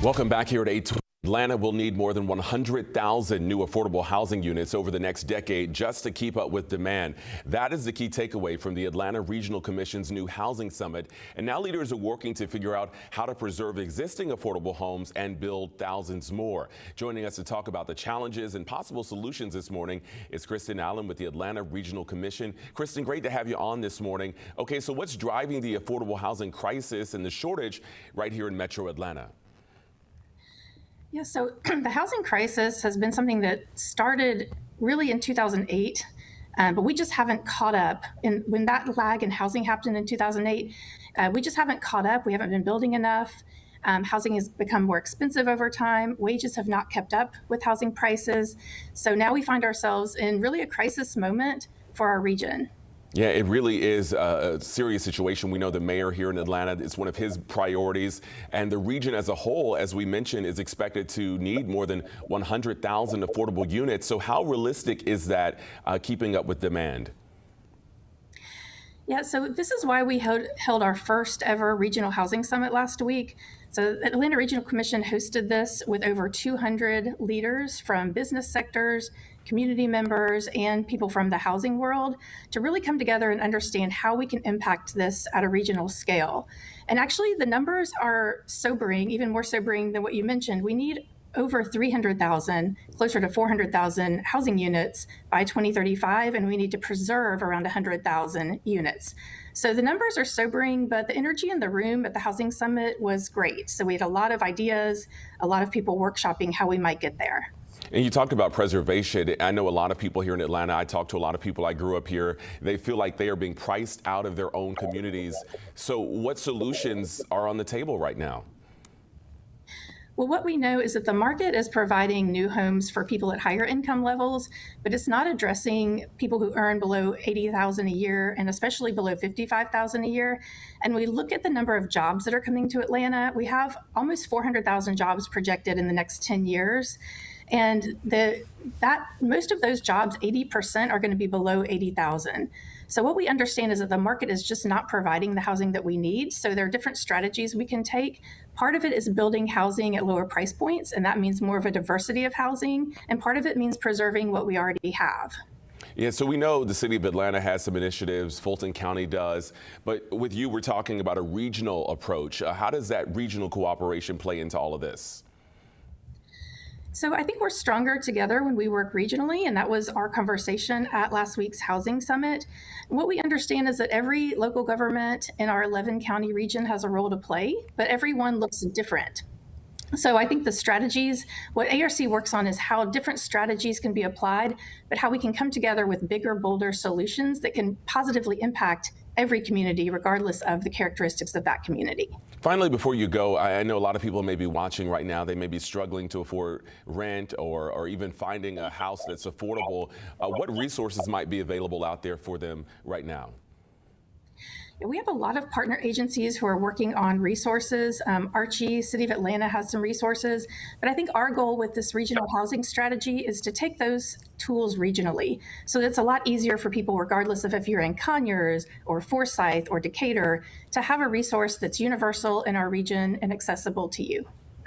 Welcome back here at 8. Atlanta will need more than 100,000 new affordable housing units over the next decade just to keep up with demand. That is the key takeaway from the Atlanta Regional Commission's new housing summit. And now leaders are working to figure out how to preserve existing affordable homes and build thousands more. Joining us to talk about the challenges and possible solutions this morning is Kristen Allen with the Atlanta Regional Commission. Kristen, great to have you on this morning. Okay, so what's driving the affordable housing crisis and the shortage right here in Metro Atlanta? Yeah, so the housing crisis has been something that started really in 2008, but we just haven't caught up. And when that lag in housing happened in 2008, we just haven't caught up. We haven't been building enough. Housing has become more expensive over time. Wages have not kept up with housing prices. So now we find ourselves in really a crisis moment for our region. Yeah, it really is a serious situation. We know the mayor here in Atlanta, it's one of his priorities, and the region as a whole, as we mentioned, is expected to need more than 100,000 affordable units. So how realistic is that keeping up with demand? Yeah, so this is why we held our first ever regional housing summit last week. So the Atlanta Regional Commission hosted this with over 200 leaders from business sectors, community members, and people from the housing world to really come together and understand how we can impact this at a regional scale. And actually the numbers are sobering, even more sobering than what you mentioned. We need over 300,000, closer to 400,000 housing units by 2035, and we need to preserve around 100,000 units. So the numbers are sobering, but the energy in the room at the Housing Summit was great. So we had a lot of ideas, a lot of people workshopping how we might get there. And you talked about preservation. I know a lot of people here in Atlanta. I talk to a lot of people. I grew up here. They feel like they are being priced out of their own communities. So what solutions are on the table right now? Well, what we know is that the market is providing new homes for people at higher income levels, but it's not addressing people who earn below $80,000 a year and especially below $55,000 a year. And we look at the number of jobs that are coming to Atlanta. We have almost 400,000 jobs projected in the next 10 years. And most of those jobs, 80%, are going to be below 80,000. So what we understand is that the market is just not providing the housing that we need. So there are different strategies we can take. Part of it is building housing at lower price points, and that means more of a diversity of housing. And part of it means preserving what we already have. Yeah, so we know the city of Atlanta has some initiatives, Fulton County does, but with you, we're talking about a regional approach. How does that regional cooperation play into all of this? So I think we're stronger together when we work regionally, and that was our conversation at last week's Housing Summit. And what we understand is that every local government in our 11 county region has a role to play, but everyone looks different. So I think the strategies, what ARC works on is how different strategies can be applied, but how we can come together with bigger, bolder solutions that can positively impact every community, regardless of the characteristics of that community. Finally, before you go, I know a lot of people may be watching right now. They may be struggling to afford rent or even finding a house that's affordable. What resources might be available out there for them right now? We have a lot of partner agencies who are working on resources. Archie, City of Atlanta has some resources, but I think our goal with this regional housing strategy is to take those tools regionally. So it's a lot easier for people, regardless of if you're in Conyers or Forsyth or Decatur, to have a resource that's universal in our region and accessible to you.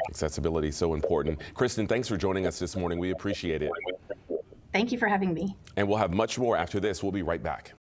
Accessibility is so important. Kristen, thanks for joining us this morning. We appreciate it. Thank you for having me. And we'll have much more after this. We'll be right back.